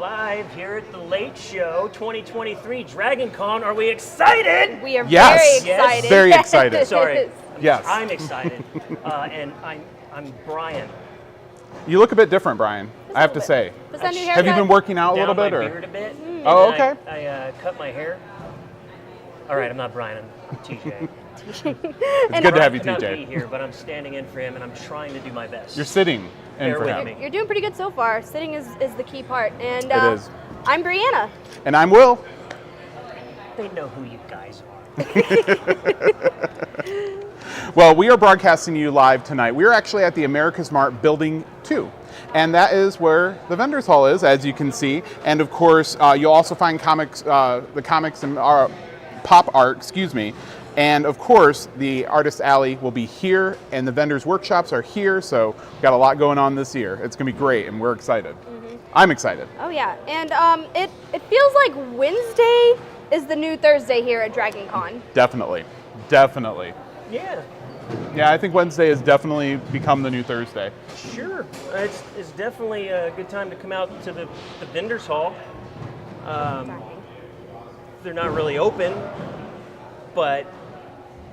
live here at the Late Show 2023 DragonCon. Are we excited? We are very excited. Yes, very excited. Sorry. Yes. I'm excited. And I'm Brian. You look a bit different, Brian. I have to say. Was that new haircut? Have you been working out a little Down bit? my Or? beard a bit. Oh, okay. I cut my hair. All right, I'm not Brian. I'm TJ. It's good to have you, I could not be TJ. here, but I'm standing in for him, and I'm trying to do my best. You're sitting in Bear for with him. me. You're doing pretty good so far. Sitting is the key part. And It is. I'm Briana. And I'm Will. They know who you guys are. Well, we are broadcasting you live tonight. We are actually at the AmericasMart Building 2. And that is where the vendors hall is, as you can see. And of course, you'll also find comics, the comics and pop art, excuse me. And of course, the Artist Alley will be here, and the vendors' workshops are here. So we've got a lot going on this year. It's going to be great, and we're excited. Mm-hmm. I'm excited. Oh yeah, and it feels like Wednesday is the new Thursday here at DragonCon. Definitely, definitely. Yeah. Yeah, I think Wednesday has definitely become the new Thursday. Sure. It's definitely a good time to come out to the vendors hall. They're not really open, but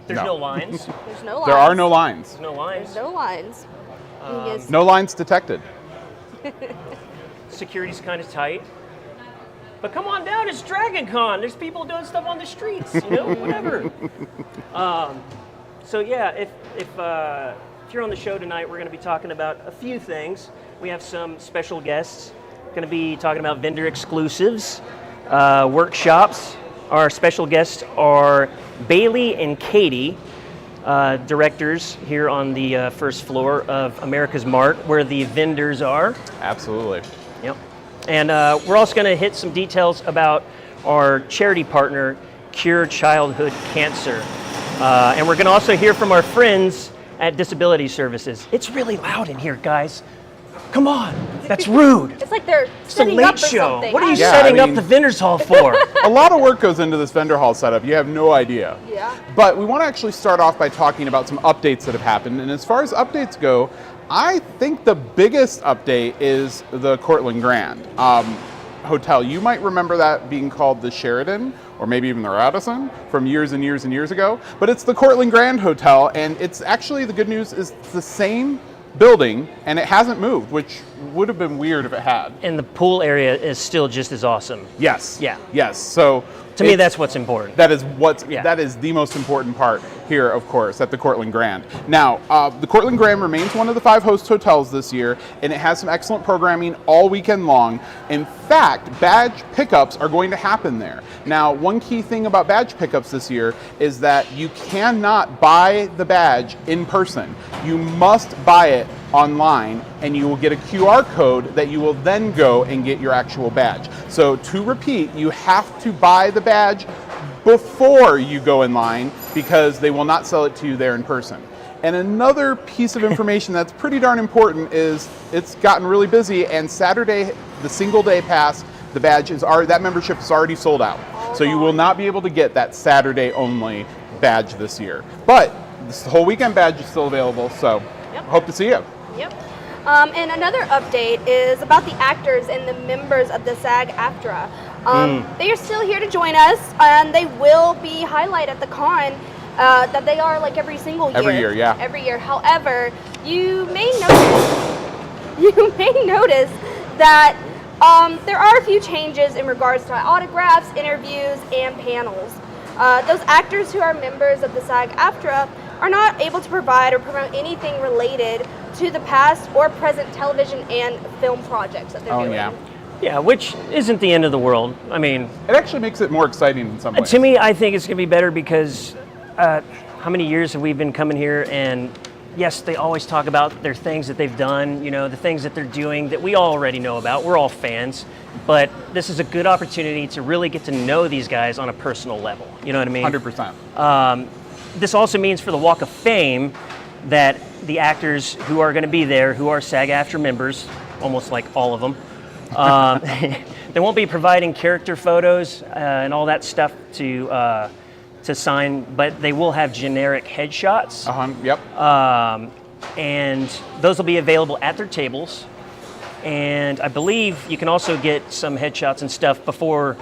there's no lines. There's no lines. There are no lines. There's no lines. There's no lines. No lines detected. Security's kind of tight. But come on down, it's DragonCon. There's people doing stuff on the streets, whatever. So yeah, if you're on the show tonight, we're going to be talking about a few things. We have some special guests. Going to be talking about vendor exclusives, workshops. Our special guests are Bailey and Katie, directors here on the first floor of AmericasMart, where the vendors are. Absolutely. Yep. And we're also going to hit some details about our charity partner, Cure Childhood Cancer. And we're going to also hear from our friends at Disability Services. It's really loud in here, guys. Come on, that's rude. It's like they're It's a setting late up for show. something. What are you Yeah, setting I up mean- the vendors hall for? A lot of work goes into this vendor hall setup. You have no idea. Yeah. But we want to actually start off by talking about some updates that have happened. And as far as updates go, I think the biggest update is the Cortland Grand Hotel. You might remember that being called the Sheraton, or maybe even the Radisson, from years and years and years ago. But it's the Cortland Grand Hotel, and it's actually, the good news is it's the same building, and it hasn't moved, which would have been weird if it had. And the pool area is still just as awesome. Yes. Yeah. Yes. So To me, that's what's important. that is the most important part here, of course, at the Cortland Grand. Now, the Cortland Grand remains one of the 5 host hotels this year, and it has some excellent programming all weekend long. In fact, badge pickups are going to happen there. Now, one key thing about badge pickups this year is that you cannot buy the badge in person. You must buy it online, and you will get a QR code that you will then go and get your actual badge. So to repeat, you have to buy the badge before you go in line, because they will not sell it to you there in person. And another piece of information that's pretty darn important is it's gotten really busy, and Saturday, the single day pass, the badge is already, that membership is already sold out. So you will not be able to get that Saturday only badge this year. But this whole weekend badge is still available, so hope to see you. Yep. And another update is about the actors and the members of the SAG-AFTRA. They are still here to join us, and they will be highlighted at the con. That they are like every single year. Every year, yeah. Every year. However, you may notice that there are a few changes in regards to autographs, interviews, and panels. Those actors who are members of the SAG-AFTRA are not able to provide or promote anything related to the past or present television and film projects that they're doing. Yeah. Yeah, which isn't the end of the world. I mean, It actually makes it more exciting in some ways. to me, I think it's going to be better because how many years have we been coming here, and yes, they always talk about their things that they've done, the things that they're doing that we all already know about. We're all fans, but this is a good opportunity to really get to know these guys on a personal level. You know what I mean? 100%. This also means for the Walk of Fame that the actors who are going to be there, who are SAG-AFTRA members, almost like all of them, they won't be providing character photos and all that stuff to sign, but they will have generic headshots. Yep. And those will be available at their tables. And I believe you can also get some headshots and stuff before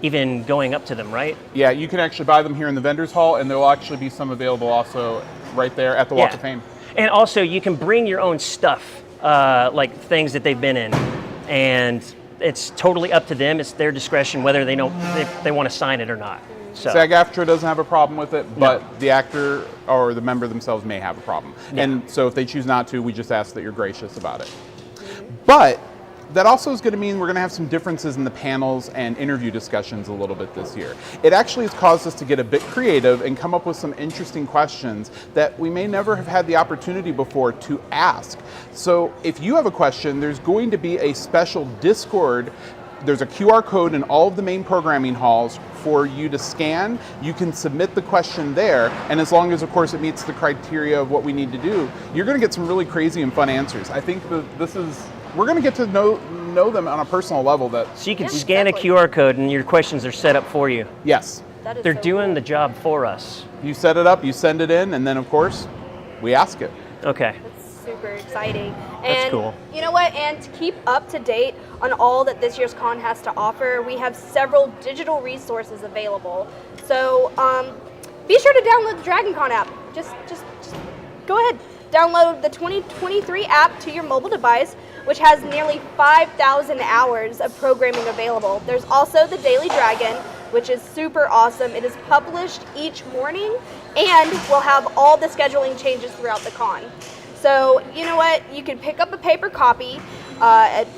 even going up to them, right? Yeah, you can actually buy them here in the vendors hall, and there will actually be some available also right there at the Walk of Fame. And also, you can bring your own stuff, like things that they've been in, and it's totally up to them. It's their discretion whether they want to sign it or not. So. SAG-AFTRA doesn't have a problem with it, but the actor or the member themselves may have a problem. Yeah. And so if they choose not to, we just ask that you're gracious about it. But that also is going to mean we're going to have some differences in the panels and interview discussions a little bit this year. It actually has caused us to get a bit creative and come up with some interesting questions that we may never have had the opportunity before to ask. So if you have a question, there's going to be a special Discord. There's a QR code in all of the main programming halls for you to scan. You can submit the question there, and as long as, of course, it meets the criteria of what we need to do, you're going to get some really crazy and fun answers. I think we're going to get to know them on a personal level. So you can scan a QR code, and your questions are set up for you. Yes. They're doing the job for us. You set it up, you send it in, and then, of course, we ask it. Okay. Super exciting. That's And cool. You know what? And to keep up to date on all that this year's con has to offer, we have several digital resources available. So be sure to download the DragonCon app. Just go ahead. Download the 2023 app to your mobile device, which has nearly 5,000 hours of programming available. There's also the Daily Dragon, which is super awesome. It is published each morning and will have all the scheduling changes throughout the con. So, you know what? You can pick up a paper copy.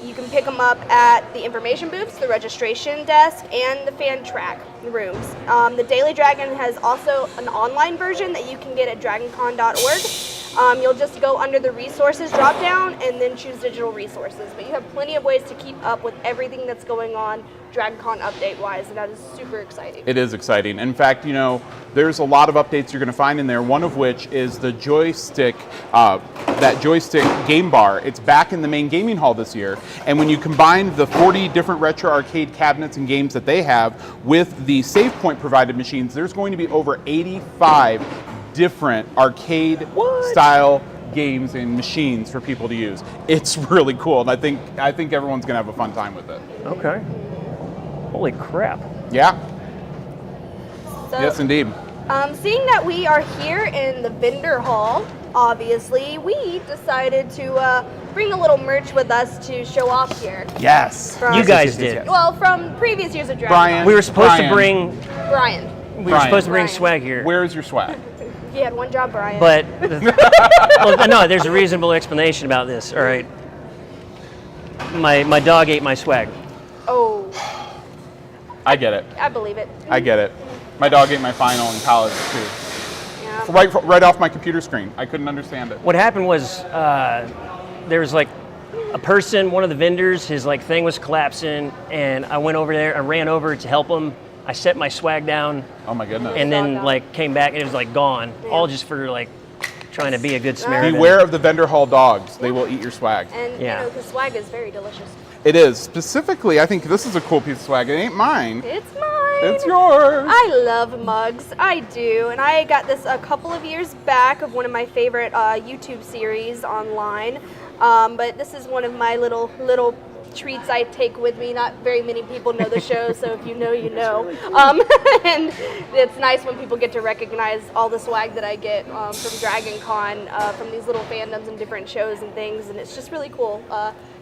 You can pick them up at the information booths, the registration desk, and the fan track rooms. The Daily Dragon has also an online version that you can get at DragonCon.org. You'll just go under the resources drop down and then choose digital resources. But you have plenty of ways to keep up with everything that's going on DragonCon update-wise, and that is super exciting. It is exciting. In fact, you know, there's a lot of updates you're going to find in there, one of which is the joystick, that joystick game bar. It's back in the main gaming hall this year, and when you combine the 40 different retro arcade cabinets and games that they have with the Save Point provided machines, there's going to be over 85 different arcade-style games and machines for people to use. It's really cool, and I think everyone's going to have a fun time with it. Okay. Holy crap. Yeah. So, Yes, indeed. Seeing that we are here in the vendor hall, obviously, we decided to bring a little merch with us to show off here. Yes. From- You guys did. Well, from previous years of Dragon. Brian. We were supposed to Brian. bring Brian. Brian. swag here. Where's your swag? You had one job, Brian. But well, no, there's a reasonable explanation about this. All right. My dog ate my swag. Oh, I get it. I believe it. I get it. My dog ate my final in college too. Yeah. Right off my computer screen. I couldn't understand it. What happened was there was like a person, one of the vendors, his like thing was collapsing, and I went over there. I ran over to help him. I set my swag down, Oh my goodness. and then Dog like came back, and it was like gone. Yeah. All just for like trying to be a good Samaritan. Beware of the vendor hall dogs. They will eat your swag. And Yeah. you know, because swag is very delicious. It is. Specifically, I think this is a cool piece of swag. It ain't mine. It's mine. It's yours. I love mugs. I do. And I got this a couple of years back of one of my favorite YouTube series online. But this is one of my little treats I take with me. Not very many people know the show, so if you know, you know. And it's nice when people get to recognize all the swag that I get from DragonCon, from these little fandoms and different shows and things. And it's just really cool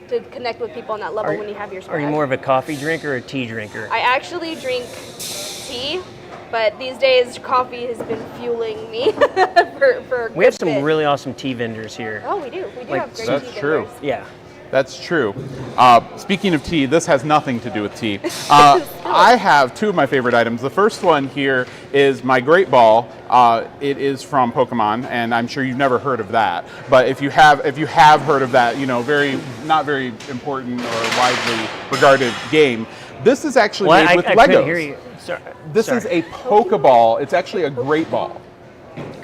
to connect with people on that level when you have your swag. Are you more of a coffee drinker or a tea drinker? I actually drink tea, but these days coffee has been fueling me for a We have good some bit. really awesome tea vendors here. Oh, we do. We do Like, have great that's tea true. vendors. Yeah. That's true. Speaking of tea, this has nothing to do with tea. I have two of my favorite items. The first one here is my Great Ball. It is from Pokemon, and I'm sure you've never heard of that. But if you have heard of that, you know, not very important or widely regarded game. This is actually Well, made with I Legos. couldn't hear you. Sorry. This is a Pokeball. It's actually a Great Ball.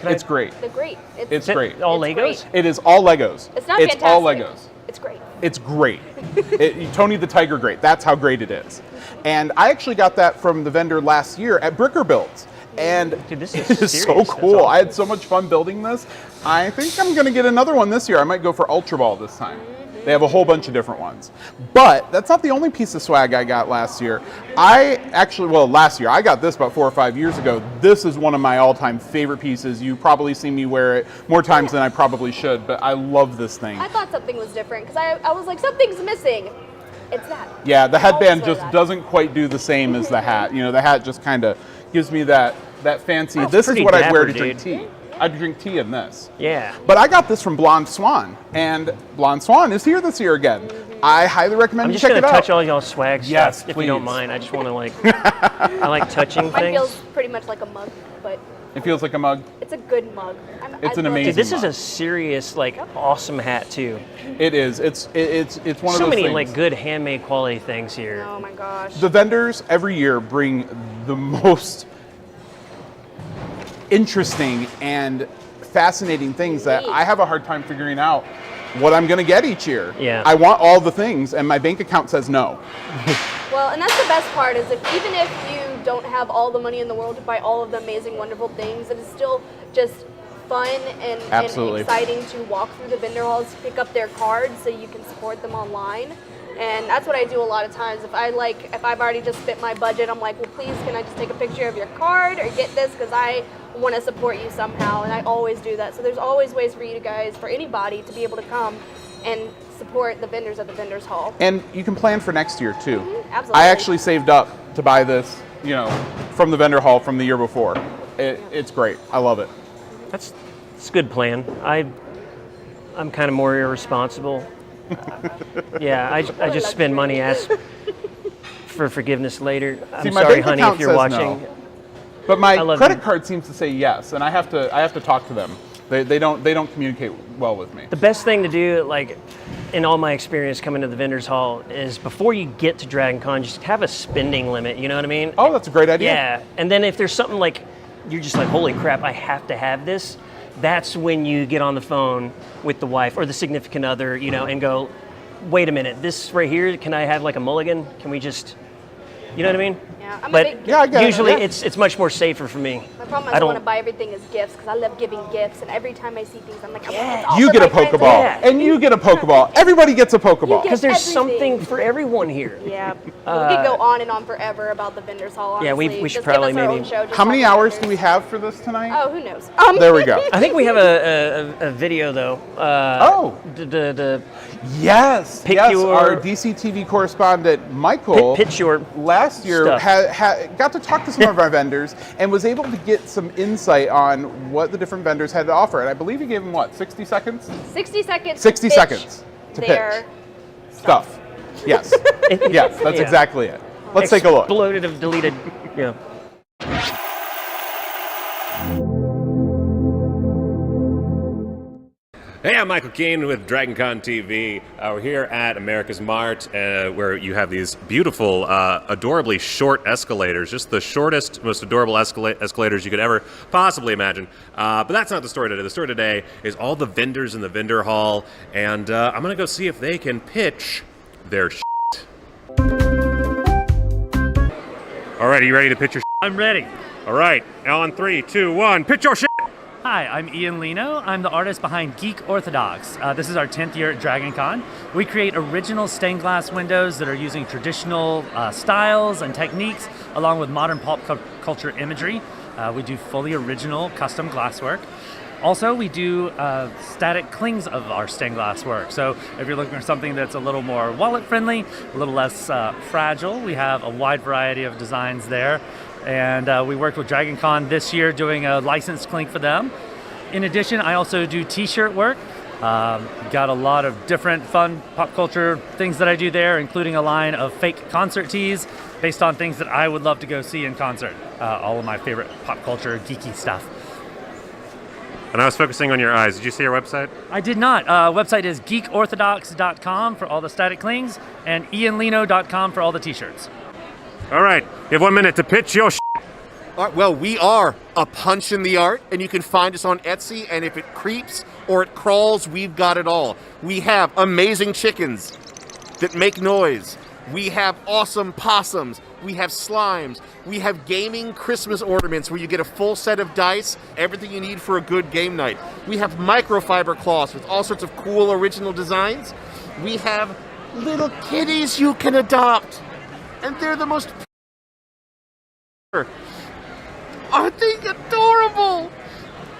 It's great. They're great. It's great. All It's Legos? great. It is all Legos. It's not It's fantastic. all Legos. It's great. It's great. Tony the Tiger great. That's how great it is. And I actually got that from the vendor last year at Bricker Builds. And Dude, this it is is serious. so That's cool. awesome. I had so much fun building this. I think I'm going to get another one this year. I might go for Ultra Ball this time. They have a whole bunch of different ones. But that's not the only piece of swag I got last year. Last year, I got this about 4 or 5 years ago. This is one of my all-time favorite pieces. You probably see me wear it more times than I probably should, but I love this thing. I thought something was different because I was like, something's missing. It's that. Yeah, the headband Always wear just that. doesn't quite do the same as the hat. You know, the hat just kind of gives me that fancy. That's This is pretty what I'd wear dapper, to drink dude. tea. I'd drink tea in this. Yeah. But I got this from Blonde Swan, and Blonde Swan is here this year again. I highly recommend I'm you just check gonna it out. touch all y'all swag Yes, stuff if you don't please. mind. I just want to I like touching Mine things. feels pretty much like a mug, but It feels like a mug. it's a good mug. It's an love amazing Dude, this is mug. a serious, awesome hat too. It is. It's one of So those many things. good handmade quality things here. Oh my gosh. The vendors every year bring the most interesting and fascinating things that I have a hard time figuring out what I'm going to get each year. Yeah. I want all the things, and my bank account says no. Well, and that's the best part is even if you don't have all the money in the world to buy all of the amazing, wonderful things, it is still just fun and Absolutely. exciting to walk through the vendor halls, pick up their cards so you can support them online. And that's what I do a lot of times. If I've already just spent my budget, I'm like, well, please, can I just take a picture of your card or get this because I want to support you somehow, and I always do that. So there's always ways for you guys, for anybody, to be able to come and support the vendors at the vendors hall. And you can plan for next year too. Absolutely. I actually saved up to buy this, from the vendor hall from the year before. It's great. I love it. It's a good plan. I'm kind of more irresponsible. Yeah, I just spend money, ask for forgiveness later. I'm See, my sorry, bank honey, account if you're says watching. no. But my love credit you. card seems to say yes, and I have to talk to them. They don't communicate well with me. The best thing to do, in all my experience coming to the vendors hall, is before you get to DragonCon, just have a spending limit. You know what I mean? Oh, that's a great idea. Yeah, and then if there's something you're just like, holy crap, I have to have this. That's when you get on the phone with the wife or the significant other, and go, wait a minute, this right here, can I have a mulligan? Can we just, you know what I mean? Yeah, I'm a But big Yeah, I get it, usually yeah. it's much more safer for me. My problem is I I want don't- to buy everything as gifts because I love giving gifts, and every time I see things, I'm like, Yeah. it's all You for get my a friends. Pokeball, Yeah. and you get a Pokeball. Everybody gets a Pokeball. You get- Because there's everything. something for everyone here. Yeah, we could go on and on forever about the vendors hall. Honestly. Yeah, we should Just probably give us our maybe- own show, just How many talking hours do vendors. we have for this tonight? Oh, who knows? There we go. I think we have a video though. Oh. The Yes, Pick yes. your- Our DC-TV correspondent Michael pitch your last year stuff. got to talk to some of our vendors and was able to get some insight on what the different vendors had to offer. And I believe he gave them 60 seconds? 60 seconds. 60 to pitch seconds to their pitch stuff. Yes, yes, that's Yeah. exactly it. Let's take a look. Exploded of deleted. Yeah. Hey, I'm Michael Keane with DragonConTV. We're here at AmericasMart, where you have these beautiful, adorably short escalators, just the shortest, most adorable escalators you could ever possibly imagine. But that's not the story today. The story today is all the vendors in the vendor hall, and I'm going to go see if they can pitch their shit. All right, are you ready to pitch your shit? I'm ready. All right, now on 3, 2, 1, pitch your shit! Hi, I'm Ian Lino. I'm the artist behind Geek Orthodox. This is our 10th year at DragonCon. We create original stained glass windows that are using traditional styles and techniques along with modern pop culture imagery. We do fully original custom glasswork. Also, we do static clings of our stained glass work. So if you're looking for something that's a little more wallet friendly, a little less fragile, we have a wide variety of designs there. And we worked with DragonCon this year doing a licensed clink for them. In addition, I also do t-shirt work. Got a lot of different fun pop culture things that I do there, including a line of fake concert tees based on things that I would love to go see in concert. All of my favorite pop culture geeky stuff. And I was focusing on your eyes. Did you see our website? I did not. Website is geekorthodox.com for all the static clings and ianlino.com for all the t-shirts. All right, you have 1 minute to pitch your shit. All right, well, we are A Punch in the Art, and you can find us on Etsy, and if it creeps or it crawls, we've got it all. We have amazing chickens that make noise. We have awesome possums. We have slimes. We have gaming Christmas ornaments where you get a full set of dice, everything you need for a good game night. We have microfiber cloths with all sorts of cool original designs. we have little kitties you can adopt. And they're the most... Aren't they adorable?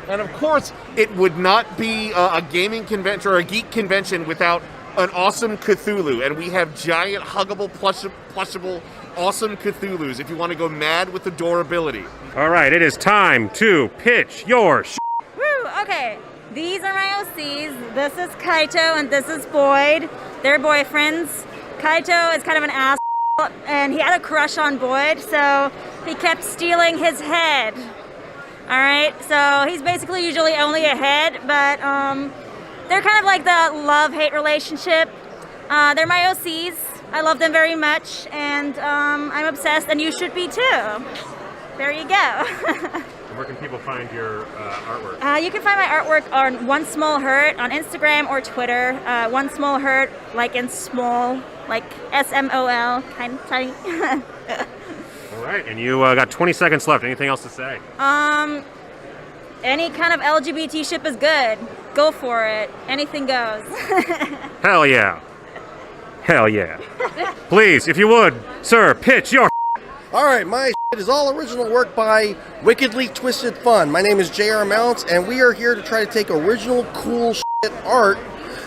And of course, it would not be a gaming convention or a geek convention without an awesome Cthulhu. And we have giant, huggable, plushable, awesome Cthulhus if you want to go mad with adorability. All right, it is time to pitch your Woo, okay. These are my OCs. This is Kaito and this is Boyd. They're boyfriends. Kaito is kind of an asshole and he had a crush on Boyd, so he kept stealing his head. All right, so he's basically usually only a head, but they're kind of like the love-hate relationship. They're my OCs. I love them very much, and I'm obsessed, and you should be too. There you go. Where can people find your artwork? You can find my artwork on One Small Hurt on Instagram or Twitter. One Small Hurt, like in small, like SMOL, kind of tiny. All right, and you got 20 seconds left. Anything else to say? Any kind of LGBT ship is good. Go for it. Anything goes. Hell yeah. Hell yeah. Please, if you would, sir, pitch your All right, my is all original work by Wickedly Twisted Fun. My name is JR Mounts, and we are here to try to take original, cool art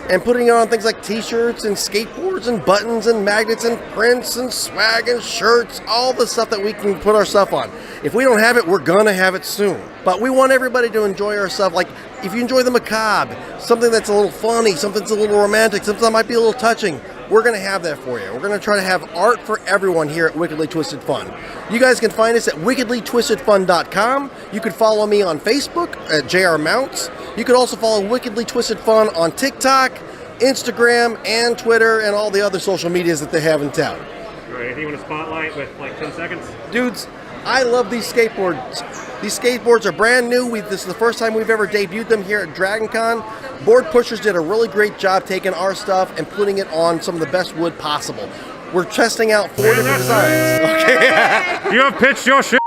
and putting it on things like t-shirts and skateboards and buttons and magnets and prints and swag and shirts, all the stuff that we can put our stuff on. If we don't have it, we're gonna have it soon. But we want everybody to enjoy our stuff. Like, if you enjoy the macabre, something that's a little funny, something that's a little romantic, something that might be a little touching, we're going to have that for you. We're going to try to have art for everyone here at Wickedly Twisted Fun. You guys can find us at wickedlytwistedfun.com. You can follow me on Facebook at JR Mounts. You can also follow Wickedly Twisted Fun on TikTok, Instagram, and Twitter, and all the other social medias that they have in town. All right, anything you want to spotlight with like 10 seconds? Dudes, I love these skateboards. These skateboards are brand new. This is the first time we've ever debuted them here at DragonCon. Board Pushers did a really great job taking our stuff and putting it on some of the best wood possible. We're testing out 4 different designs. Okay. You have pitched your shit.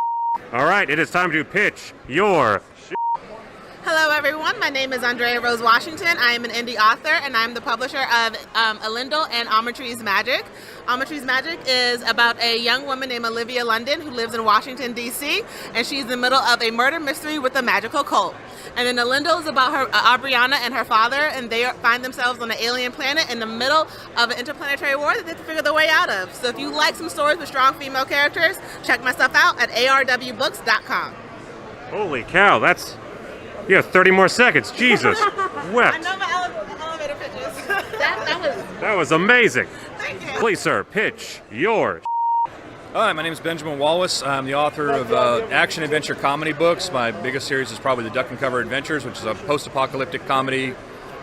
All right, it is time to pitch your shit. Hello everyone, my name is Andrea Rose Washington. I am an indie author and I'm the publisher of Elendil and Almatree's Magic. Almatree's Magic is about a young woman named Olivia London who lives in Washington, D.C. and she's in the middle of a murder mystery with a magical cult. And then Elendil is about her Briana and her father, and they find themselves on an alien planet in the middle of an interplanetary war that they have to figure their way out of. So if you like some stories with strong female characters, check my stuff out at arwbooks.com. Holy cow, that's... You have 30 more seconds. Jesus. Wept. I know my elevator pitches. That was amazing. Thank you. Please, sir, pitch your Hi, my name is Benjamin Wallace. I'm the author of action-adventure comedy books. My biggest series is probably the Duck and Cover Adventures, which is a post-apocalyptic comedy,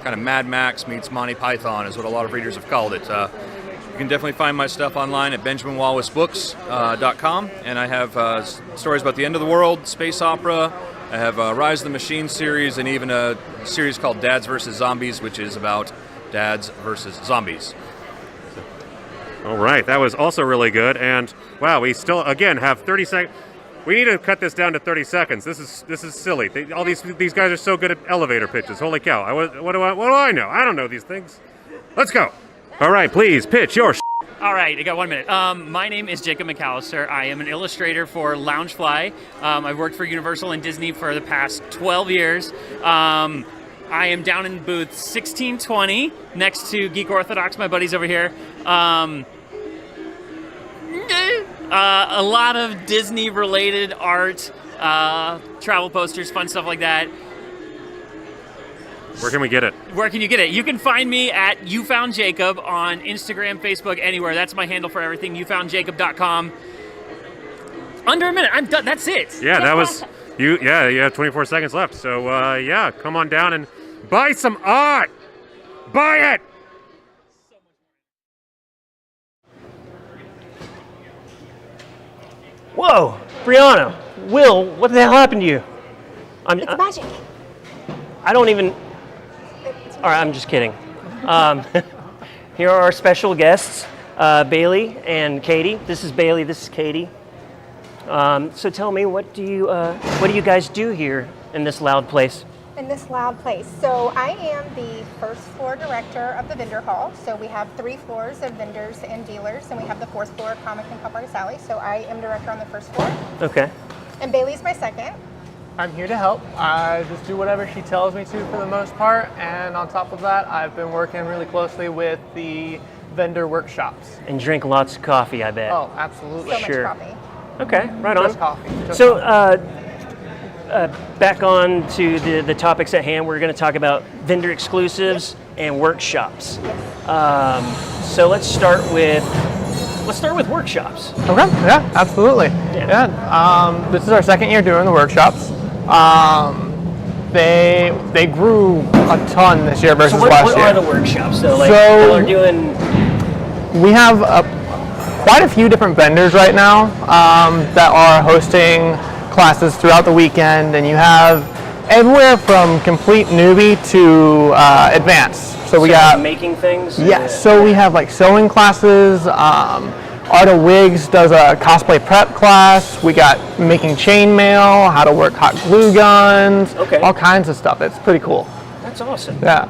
kind of Mad Max meets Monty Python is what a lot of readers have called it. You can definitely find my stuff online at benjaminwallacebooks.com, and I have stories about the end of the world, space opera. I have a Rise of the Machine series, and even a series called Dads vs. Zombies, which is about dads versus zombies. All right, that was also really good. And wow, we still again have 30 seconds. We need to cut this down to 30 seconds. This is silly. All these guys are so good at elevator pitches. Holy cow! What do I know? I don't know these things. Let's go. All right, please pitch your. All right, I got 1 minute. My name is Jacob McAllister. I am an illustrator for Loungefly. I've worked for Universal and Disney for the past 12 years. I am down in booth 1620 next to Geek Orthodox. My buddies over here. A lot of Disney-related art, travel posters, fun stuff like that. Where can we get it? Where can you get it? You can find me at YouFoundJacob on Instagram, Facebook, anywhere. That's my handle for everything, YouFoundJacob.com. Under a minute. I'm done. That's it. Yeah, that was you. Yeah, you have 24 seconds left. So, yeah, come on down and buy some art. Buy it. Whoa, Briana, Will, what the hell happened to you? It's magic. I don't even. All right, I'm just kidding. Here are our special guests, Bailey and Katie. This is Bailey. This is Katie. So tell me, what do you guys do here in this loud place? in this loud place. So I am the first floor director of the vendor hall. So we have 3 floors of vendors and dealers, and we have the 4th floor, Comic and Pop Artist Alley. So I am director on the 1st floor. Okay. And Bailey's my second. I'm here to help. I just do whatever she tells me to for the most part. And on top of that, I've been working really closely with the vendor workshops. And drink lots of coffee, I bet. Oh, absolutely. So Sure. much coffee. Okay, right on. Just coffee. Just So, coffee. back on to the topics at hand, we're going to talk about vendor exclusives and workshops. So let's start with workshops. Okay, yeah, absolutely. Yeah. This is our 2nd year doing the workshops. They grew a ton this year versus So last what year. are the workshops? So So- people are doing. We have quite a few different vendors right now that are hosting classes throughout the weekend, and you have everywhere from complete newbie to advanced. So we got making things. Yes. So we have like sewing classes. Art of Wigs does a cosplay prep class. We got making chainmail, how to work hot glue guns. Okay. All kinds of stuff. It's pretty cool. That's awesome. Yeah.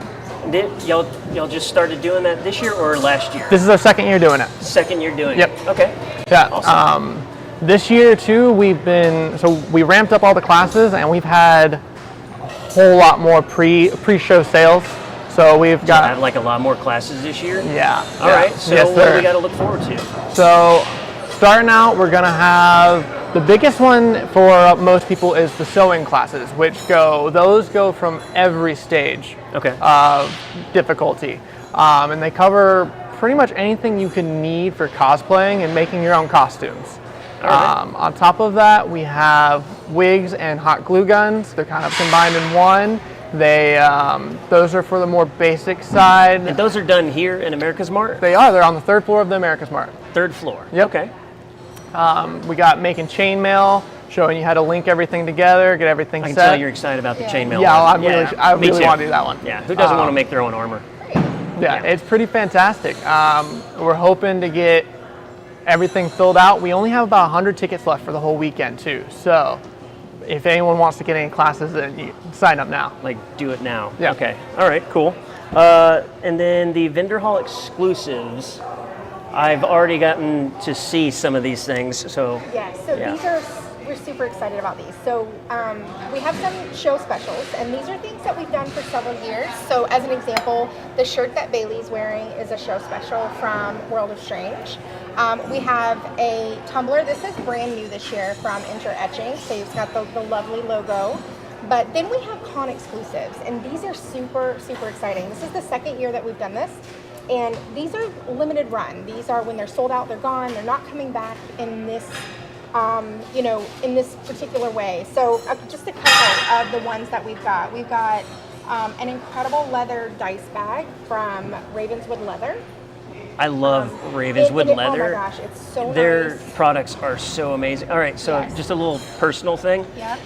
Did y'all just started doing that this year or last year? This is our 2nd year doing it. Second year doing Yep. it. Okay. Yeah. Awesome. This year too, we ramped up all the classes, and we've had a whole lot more pre-show sales. So we've I got have like a lot more classes this year. Yeah. All right. So Yes, what do sir. we got to look forward to? So starting out, we're gonna have the biggest one for most people is the sewing classes, those go from every stage of difficulty, and they cover pretty much anything you can need for cosplaying and making your own costumes. On top of that, we have wigs and hot glue guns. They're kind of combined in one. Those are for the more basic side. And those are done here in AmericasMart? They are. They're on the 3rd floor of the AmericasMart. 3rd floor. Yep. Okay. We got making chainmail, showing you how to link everything together, get everything set. I can tell you're excited about the chainmail. Yeah, one. I Me really too. want to do that one. Yeah. Who doesn't want to make their own armor? Yeah, it's pretty fantastic. We're hoping to get everything filled out. We only have about 100 tickets left for the whole weekend too. So if anyone wants to get any classes, then you sign up now. Like, do it now. Yeah. Okay. All right. Cool. And then the vendor hall exclusives. I've already gotten to see some of these things. So. We're super excited about these. So we have some show specials, and these are things that we've done for several years. So as an example, the shirt that Bailey's wearing is a show special from World of Strange. We have a tumbler. This is brand new this year from Enter Etching. So it's got the lovely logo. But then we have con exclusives, and these are super, super exciting. This is the 2nd year that we've done this. And these are limited run. These are when they're sold out, they're gone. They're not coming back in this in this particular way. So just a couple of the ones that we've got. We've got an incredible leather dice bag from Ravenswood Leather. I love Ravenswood Leather. Oh my gosh, it's so Their nice. products are so amazing. All right, so just a little personal thing. Yep.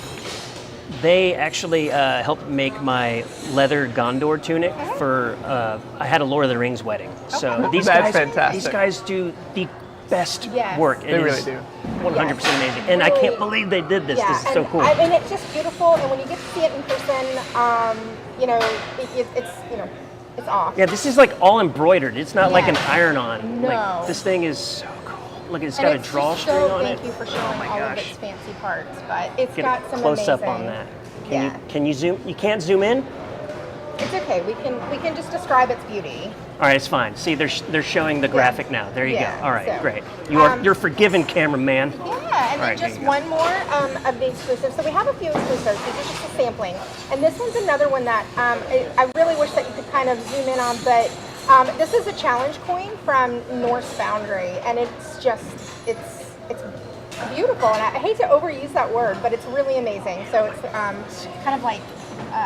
They actually helped make my leather Gondor tunic for. I had a Lord of the Rings wedding. So these That's guys, fantastic. these guys do the best Yes. work. They really do. 100% amazing, and I can't believe they did this. Yeah, This is so and cool. and it's just beautiful. And when you get to see it in person, it's off. Yeah, this is like all embroidered. It's not like an Yes. iron-on. No. Like this thing is so cool. Look, it's And got a just drawstring so, on it. Thank you for showing all of its fancy parts, but it's Get got a some close amazing. up on that. Yeah. Can you zoom? You can't zoom in. It's okay. We can just describe its beauty. All right, it's fine. See, they're showing the graphic now. There you Yeah, go. All right, so, great. You're forgiven, cameraman. Yeah, and All then right, just here you go. one more of the exclusives. So we have a few exclusives. These are just a sampling, and this one's another one that I really wish that you could kind of zoom in on. But this is a challenge coin from Norse Foundry, and it's beautiful. And I hate to overuse that word, but it's really amazing. So it's kind of like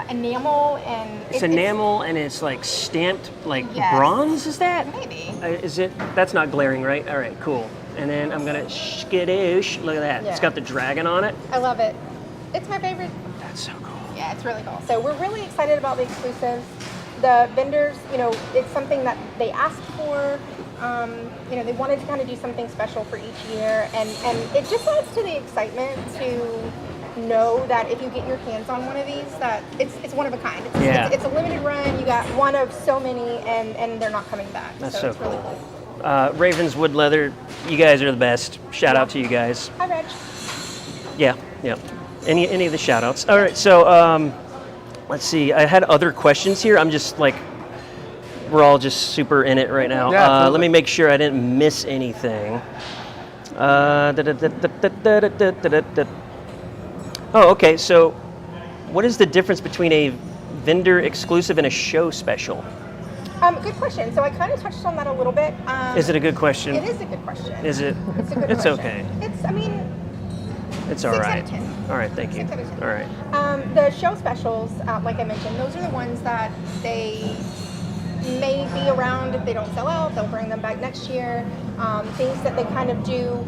enamel, and It's enamel and it's like stamped like Yes. bronze. Is that? Maybe. Is it? That's not glaring, right? All right, cool. And then I'm gonna skadoosh. Look at that. It's Yeah. got the dragon on it. I love it. It's my favorite. That's so cool. Yeah, it's really cool. So we're really excited about the exclusives. The vendors, it's something that they asked for. They wanted to kind of do something special for each year, and it just adds to the excitement to know that if you get your hands on one of these, that it's one of a kind. It's a limited run. You got one of so many, and they're not coming back. That's so it's cool. Really cool. Ravenswood Leather, you guys are the best. Shout out to you guys. Hi, Reg. Yeah. Any of the shout outs. All right, so let's see. I had other questions here. I'm just like, we're all just super in it right now. Yeah, let me make sure I didn't miss anything. Oh, okay. So what is the difference between a vendor exclusive and a show special? Good question. So I kind of touched on that a little bit. Is it a good question? It is a good question. Is it? It's a good It's question. okay. It's all 6 right. out of 10. All right, thank you. 6 out of 10. All right. The show specials, like I mentioned, those are the ones that they may be around. If they don't sell out, they'll bring them back next year. Things that they kind of do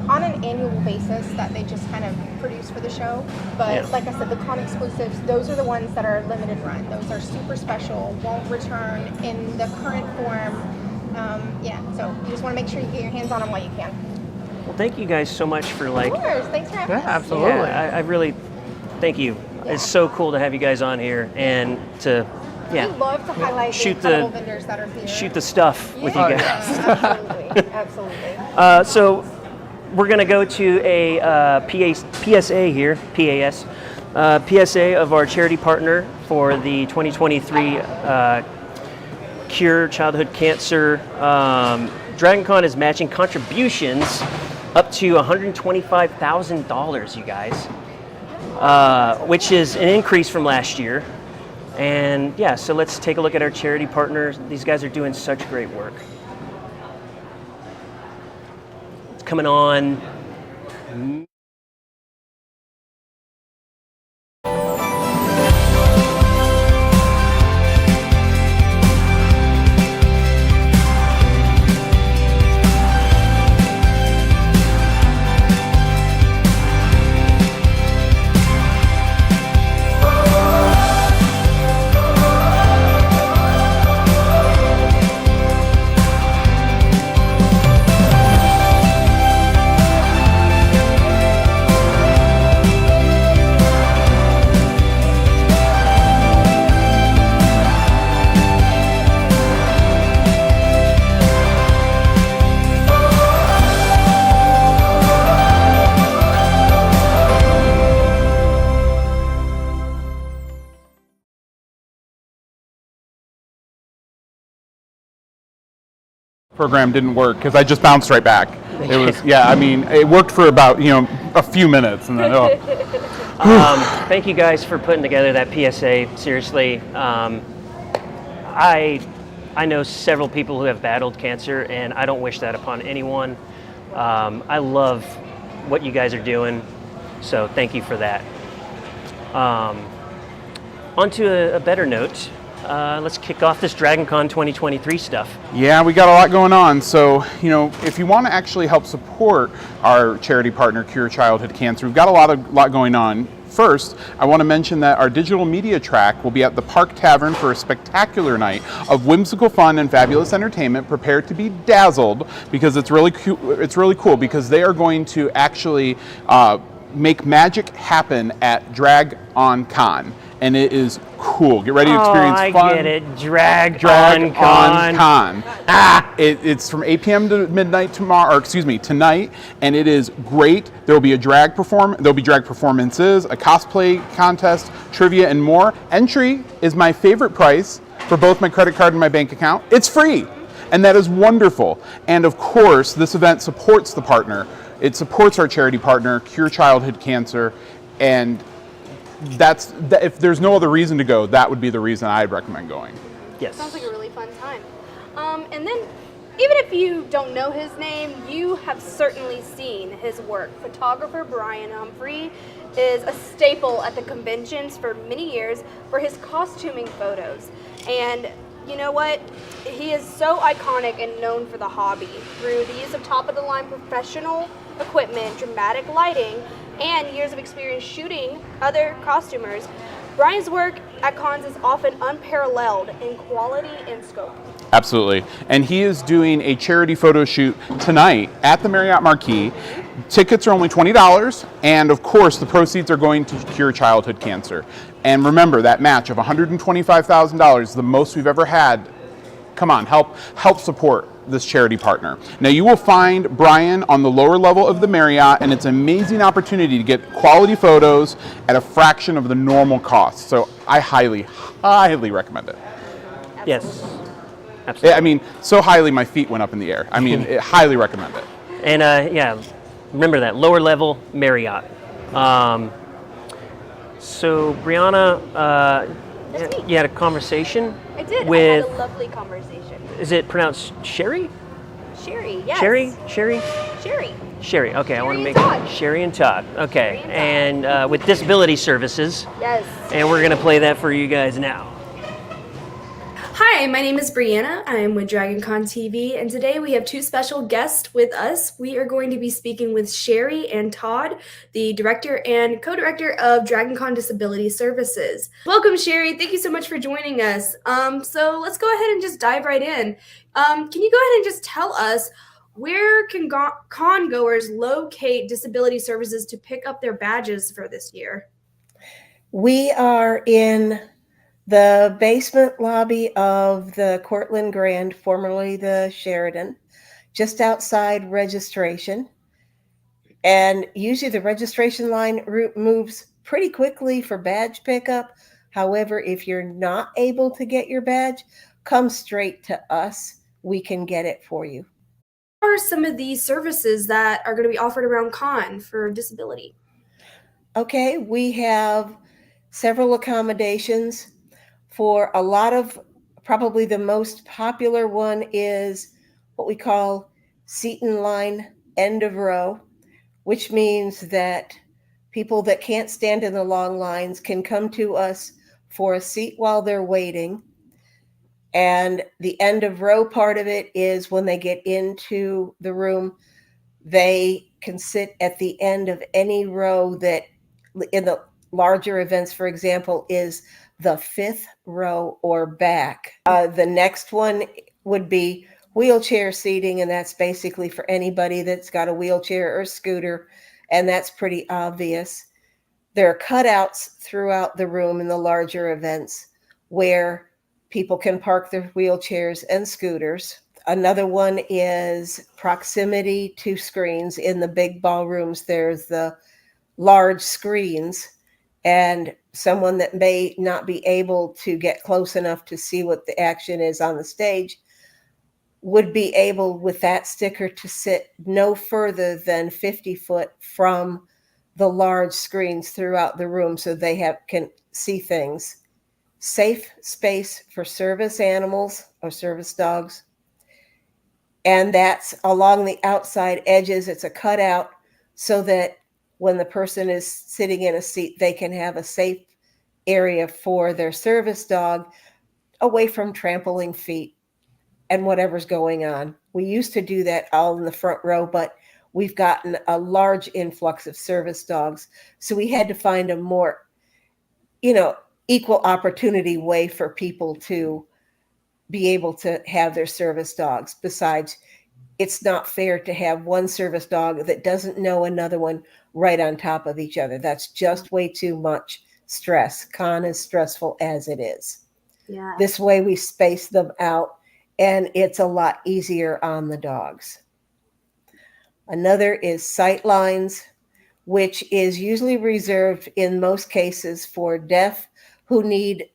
on an annual basis that they just kind of produce for the show. But like I said, the con exclusives, those are the ones that are limited run. Those are super special, won't return in the current form. So you just want to make sure you get your hands on them while you can. Well, thank you guys so much for like. Of course, thanks for having us. Absolutely. Yeah, I really thank you. Yeah. It's so cool to have you guys on here and to We love to highlight the incredible vendors that are here. shoot the stuff with you guys. Absolutely, absolutely. So we're going to go to a PSA here, PAS, PSA of our charity partner for the 2023 Cure Childhood Cancer. DragonCon is matching contributions up to $125,000, you guys, which is an increase from last year. And yeah, so let's take a look at our charity partners. These guys are doing such great work. It's coming on. Program didn't work because I just bounced right back. It was, I mean, it worked for about, a few minutes and then, Thank you guys for putting together that PSA. Seriously, I know several people who have battled cancer, and I don't wish that upon anyone. I love what you guys are doing, so thank you for that. On to a better note. Let's kick off this DragonCon 2023 stuff. Yeah, we got a lot going on. So, if you want to actually help support our charity partner, Cure Childhood Cancer, we've got a lot going on. First, I want to mention that our digital media track will be at the Park Tavern for a spectacular night of whimsical fun and fabulous entertainment. Prepare to be dazzled because it's really cool because they are going to actually make magic happen at DragonCon. And it is cool. Get ready to experience fun. I get it. DragonCon. It's from 8 p.m. to midnight tonight, and it is great. There will be drag performances, a cosplay contest, trivia, and more. Entry is my favorite price for both my credit card and my bank account. It's free, and that is wonderful. And of course, this event supports the partner. It supports our charity partner, Cure Childhood Cancer, and if there's no other reason to go, that would be the reason I'd recommend going. Yes. Sounds like a really fun time. And then, even if you don't know his name, you have certainly seen his work. Photographer Brian Humphrey is a staple at the conventions for many years for his costuming photos. And you know what? He is so iconic and known for the hobby through the use of top-of-the-line professional equipment, dramatic lighting, and years of experience shooting other costumers. Brian's work at cons is often unparalleled in quality and scope. Absolutely. And he is doing a charity photo shoot tonight at the Marriott Marquis. Tickets are only $20, and of course, the proceeds are going to cure childhood cancer. And remember, that match of $125,000, the most we've ever had. Come on, help support this charity partner. Now, you will find Brian on the lower level of the Marriott, and it's an amazing opportunity to get quality photos at a fraction of the normal cost. So I highly, highly recommend it. Yes, absolutely. I mean, so highly my feet went up in the air. I mean, highly recommend it. And yeah, remember that lower level Marriott. So Briana, you had a conversation. I did. With, I had a lovely conversation. Is it pronounced Sherry? Sherry, yes. Sherry? Sherry. Okay, I want to make Todd. Sherry and Todd. Okay, and with disability services. Yes. And we're gonna play that for you guys now. Hi, my name is Briana. I am with DragonConTV, and today we have two special guests with us. We are going to be speaking with Sherry and Todd, the director and co-director of DragonCon Disability Services. Welcome, Sherry. Thank you so much for joining us. So let's go ahead and just dive right in. Can you go ahead and just tell us where can con goers locate disability services to pick up their badges for this year? We are in the basement lobby of the Cortland Grand, formerly the Sheraton, just outside registration. And usually the registration line route moves pretty quickly for badge pickup. However, if you're not able to get your badge, come straight to us. We can get it for you. What are some of these services that are going to be offered around con for disability? Okay, we have several accommodations. For a lot of, probably the most popular one is what we call seat in line, end of row, which means that people that can't stand in the long lines can come to us for a seat while they're waiting. And the end of row part of it is when they get into the room, they can sit at the end of any row that in the larger events, for example, is the fifth row or back. The next one would be wheelchair seating, and that's basically for anybody that's got a wheelchair or scooter, and that's pretty obvious. There are cutouts throughout the room in the larger events where people can park their wheelchairs and scooters. Another one is proximity to screens. In the big ballrooms, there's the large screens, and someone that may not be able to get close enough to see what the action is on the stage would be able, with that sticker, to sit no further than 50 foot from the large screens throughout the room so they can see things. Safe space for service animals or service dogs. And that's along the outside edges. It's a cutout so that when the person is sitting in a seat, they can have a safe area for their service dog away from trampling feet and whatever's going on. We used to do that all in the front row, but we've gotten a large influx of service dogs. So we had to find a more, equal opportunity way for people to be able to have their service dogs. Besides, it's not fair to have one service dog that doesn't know another one right on top of each other. That's just way too much stress. Con is stressful as it is. Yeah. This way we space them out and it's a lot easier on the dogs. Another is sight lines, which is usually reserved in most cases for deaf who need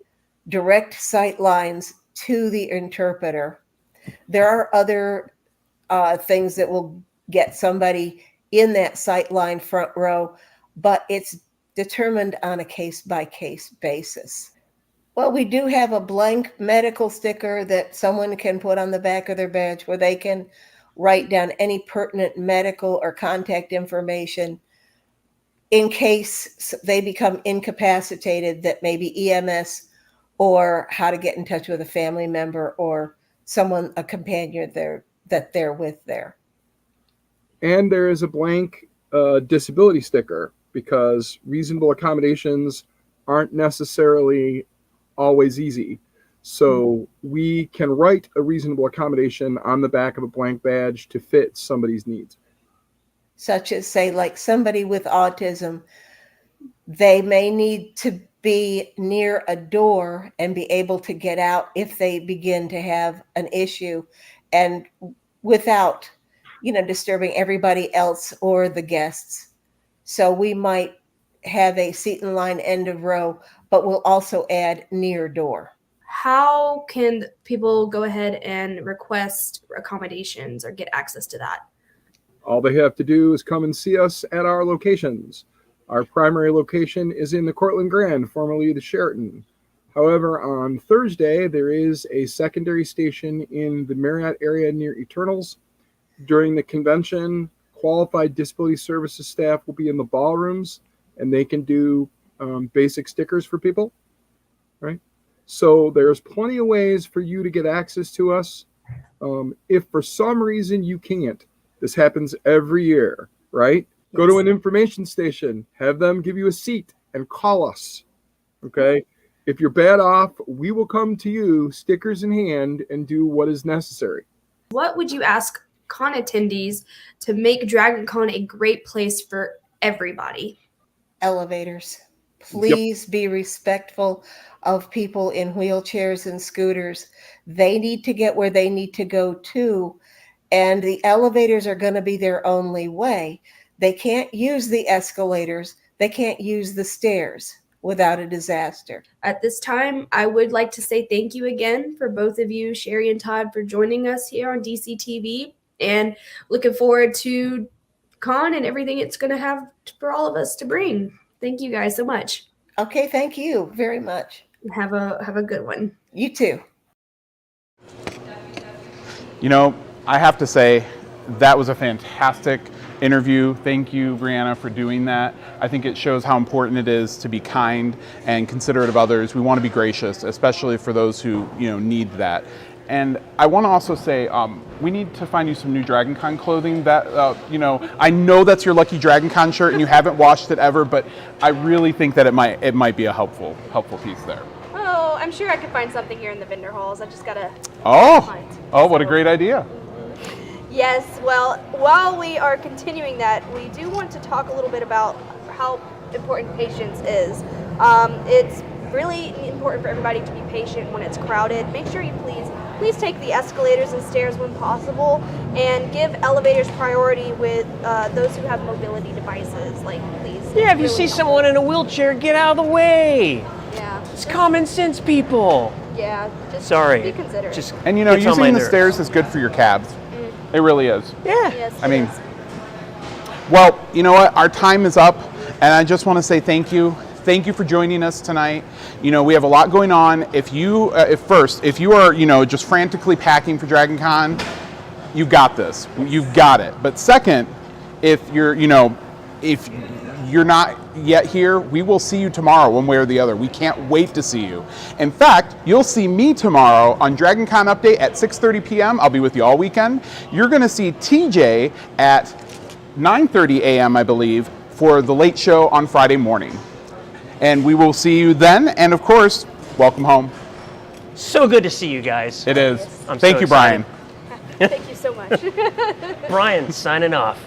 direct sight lines to the interpreter. There are other things that will get somebody in that sight line front row, but it's determined on a case-by-case basis. Well, we do have a blank medical sticker that someone can put on the back of their badge where they can write down any pertinent medical or contact information in case they become incapacitated, that maybe EMS or how to get in touch with a family member or someone, a companion that they're with there. And there is a blank disability sticker because reasonable accommodations aren't necessarily always easy. So we can write a reasonable accommodation on the back of a blank badge to fit somebody's needs. such as, say, like somebody with autism, they may need to be near a door and be able to get out if they begin to have an issue, and without, disturbing everybody else or the guests. So we might have a seat in line end of row, but we'll also add near door. How can people go ahead and request accommodations or get access to that? All they have to do is come and see us at our locations. Our primary location is in the Cortland Grand, formerly the Sheraton. However, on Thursday, there is a secondary station in the Marriott area near Eternals. During the convention, qualified disability services staff will be in the ballrooms, and they can do basic stickers for people, right? So there's plenty of ways for you to get access to us. If for some reason you can't, this happens every year, right? Go to an information station, have them give you a seat, and call us, okay? If you're bad off, we will come to you, stickers in hand, and do what is necessary. What would you ask con attendees to make DragonCon a great place for everybody? Elevators. Please be respectful of people in wheelchairs and scooters. They need to get where they need to go to, and the elevators are going to be their only way. They can't use the escalators. They can't use the stairs without a disaster. At this time, I would like to say thank you again for both of you, Sherry and Todd, for joining us here on DCTV, and looking forward to con and everything it's going to have for all of us to bring. Thank you guys so much. Okay, thank you very much. Have a good one. You too. I have to say that was a fantastic interview. Thank you, Briana, for doing that. I think it shows how important it is to be kind and considerate of others. We want to be gracious, especially for those who need that. And I want to also say we need to find you some new DragonCon clothing. That I know that's your lucky DragonCon shirt and you haven't washed it ever, but I really think that it might be a helpful piece there. Oh, I'm sure I could find something here in the vendor halls. I just gotta find. What a great idea. Yes, well, while we are continuing that, we do want to talk a little bit about how important patience is. It's really important for everybody to be patient when it's crowded. Make sure you please take the escalators and stairs when possible, and give elevators priority with those who have mobility devices. Please. Yeah, if you see someone in a wheelchair, get out of the way. Yeah. It's common sense, people. Yeah, just be considerate. And using the stairs is good for your calves. It really is. Yeah. Yes, well, you know what? Our time is up, and I just want to say thank you. Thank you for joining us tonight. We have a lot going on. If you are, just frantically packing for DragonCon, you got this. You've got it. But second, if you're not yet here, we will see you tomorrow one way or the other. We can't wait to see you. In fact, you'll see me tomorrow on DragonCon Update at 6:30 p.m. I'll be with you all weekend. You're going to see TJ at 9:30 a.m., I believe, for the late show on Friday morning. And we will see you then. And of course, welcome home. So good to see you guys. It is. I'm Thank so you, Brian. Thank you so much. Brian, signing off.